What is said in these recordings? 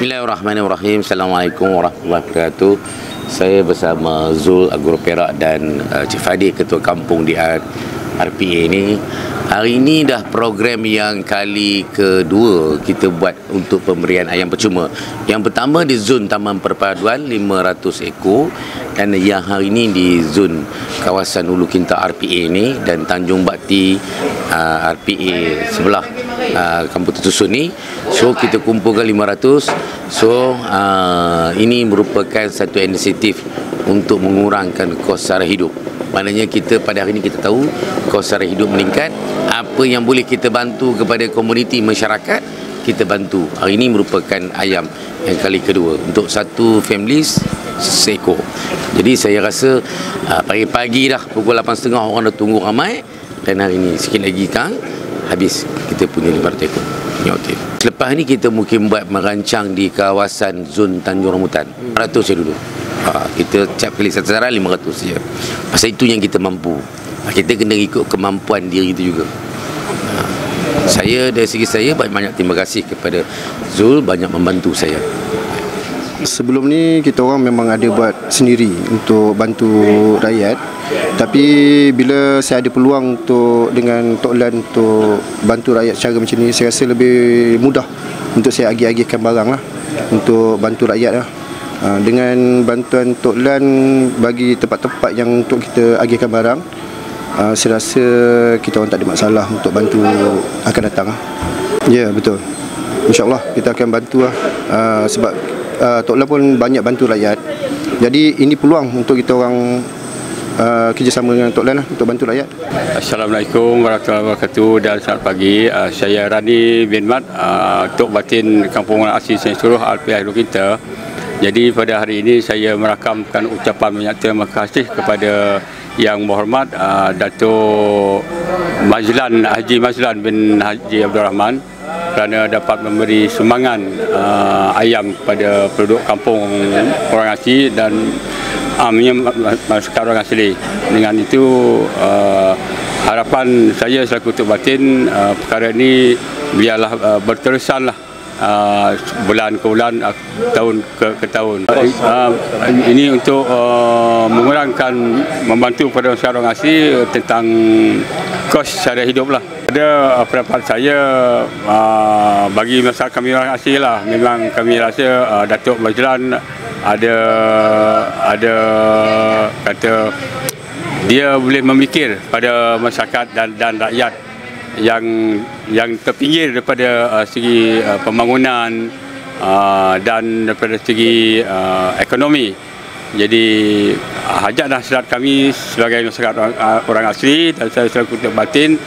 Bismillahirrahmanirrahim. Assalamualaikum warahmatullahi wabarakatuh. Saya bersama Zul Agro Perak dan Cik Fadil, Ketua Kampung di RPA ini. Hari ini dah program yang kali kedua kita buat untuk pemberian ayam percuma. Yang pertama di zon Taman Perpaduan 500 ekor, dan yang hari ini di zon kawasan Hulu Kinta RPA ini dan Tanjung Bakti RPA sebelah Kampung Tersusun ni. So kita kumpulkan 500. So ini merupakan satu inisiatif untuk mengurangkan kos sara hidup. Maknanya kita pada hari ini kita tahu kos sara hidup meningkat. Apa yang boleh kita bantu kepada komuniti masyarakat, kita bantu. Hari ini merupakan ayam yang kali kedua untuk satu family seekor. Jadi saya rasa pagi-pagi dah pukul 8.30 orang dah tunggu ramai, dan hari ini sikit lagi kan habis kita punya 500 ekor. Ya, okey. Selepas ni kita mungkin buat merancang di kawasan zon Tanjung Rambutan. 100 je dulu. Kita cap kali satu sasaran 500 saja. Pasal itu yang kita mampu. Kita kena ikut kemampuan diri kita juga. Saya dari segi saya banyak terima kasih kepada Zul, banyak membantu saya. Sebelum ni kita orang memang ada buat sendiri untuk bantu rakyat. Tapi bila saya ada peluang untuk dengan Tok Lan untuk bantu rakyat secara macam ni, saya rasa lebih mudah untuk saya agih-agihkan barang lah, untuk bantu rakyat lah. Dengan bantuan Tok Lan bagi tempat-tempat yang untuk kita agihkan barang, saya rasa kita orang tak ada masalah untuk bantu akan datang lah. Ya, betul. InsyaAllah kita akan bantu lah. Sebab Tok Lan pun banyak bantu rakyat. Jadi ini peluang untuk kita orang kerjasama dengan Tok Lan lah, untuk bantu rakyat. Assalamualaikum warahmatullahi wabarakatuh dan selamat pagi. Saya Rani bin Mat, Tok Batin Kampung Asli Saint Suruh RPA Hulu Kinta. Jadi pada hari ini saya merakamkan ucapan banyak terima kasih kepada Yang Berhormat Datuk Majlan Haji Majlan bin Haji Abdul Rahman kerana dapat memberi sumbangan ayam kepada penduduk kampung orang asli dan masyarakat orang asli. Dengan itu harapan saya selaku Tok Batin, perkara ini biarlah berterusanlah bulan ke bulan, tahun ke tahun. Ini untuk mengurangkan, membantu pada masyarakat orang asli tentang kos sara hidup lah. Ada pendapat saya bagi masyarakat kami orang asli lah, memang kami rasa Datuk Majlan ada kata dia boleh memikir pada masyarakat dan rakyat yang terpinggir daripada segi pembangunan dan daripada segi ekonomi. Jadi hajat nasihat kami sebagai masyarakat orang asli dan saya selaku Tok Batin,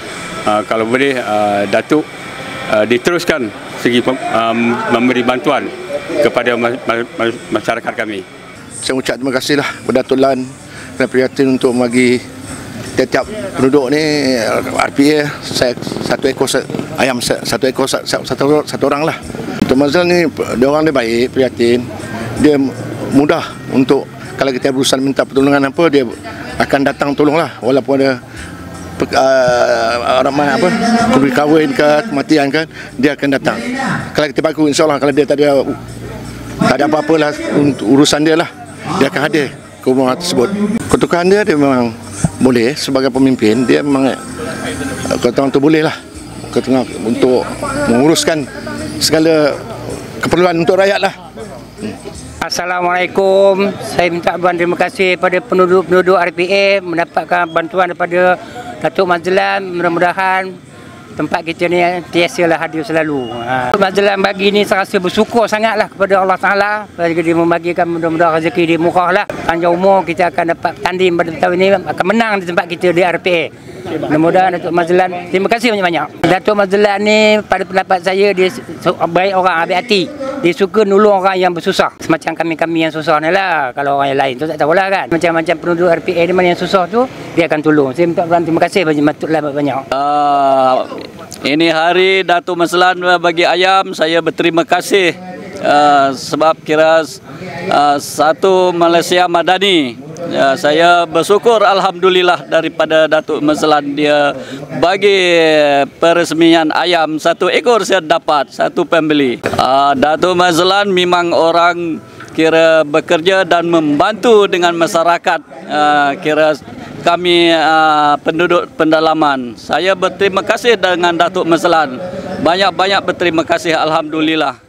kalau boleh Datuk diteruskan segi memberi bantuan kepada masyarakat kami. Saya ucap terima kasihlah kepada Tok Lan dan prihatin untuk bagi tiap-tiap penduduk ni RPA saya satu ekor ayam, satu ekor satu orang lah. Tok Mazal ni dia orang dia baik, prihatin. Dia mudah untuk kalau kita berusaha minta pertolongan apa, dia akan datang tolonglah, walaupun ada ramai apa beri kahwin ke kematian kan, dia akan datang. Kalau kita bagus, insyaAllah kalau dia tak ada apa-apa lah untuk urusan dia lah, dia akan hadir ke rumah tersebut. Ketukaan dia memang boleh sebagai pemimpin, dia memang kata tu boleh lah untuk menguruskan segala keperluan untuk rakyat lah. Assalamualaikum. Saya minta terima kasih pada penduduk-penduduk RPA mendapatkan bantuan daripada Datuk Majlan. Mudah-mudahan tempat kita ni tiasalah hadir selalu. Majlan bagi ni saya rasa bersyukur sangatlah kepada Allah Ta'ala bagi dia membagikan mudah-mudahan rezeki dia murah lah. Panjang umur kita akan dapat tanding pada tahun ini, akan menang di tempat kita di RPA. Mudah-mudahan Datuk Majlan, terima kasih banyak-banyak. Datuk Majlan ni pada pendapat saya dia baik orang, baik hati. Dia suka nolong orang yang bersusah. Semacam kami-kami yang susah ni lah. Kalau orang yang lain tu tak tahulah kan. Macam-macam penduduk RPA ni mana yang susah tu, dia akan tolong. Saya minta terima kasih banyak-banyak. Ini hari Datuk Majlan bagi ayam, saya berterima kasih sebab kira satu Malaysia Madani Saya bersyukur alhamdulillah daripada Datuk Mazlan, dia bagi peresmian ayam 1 ekor saya dapat, 1 pembeli. Datuk Mazlan memang orang kira bekerja dan membantu dengan masyarakat, kira kami penduduk pendalaman. Saya berterima kasih dengan Datuk Mazlan. Banyak-banyak berterima kasih alhamdulillah.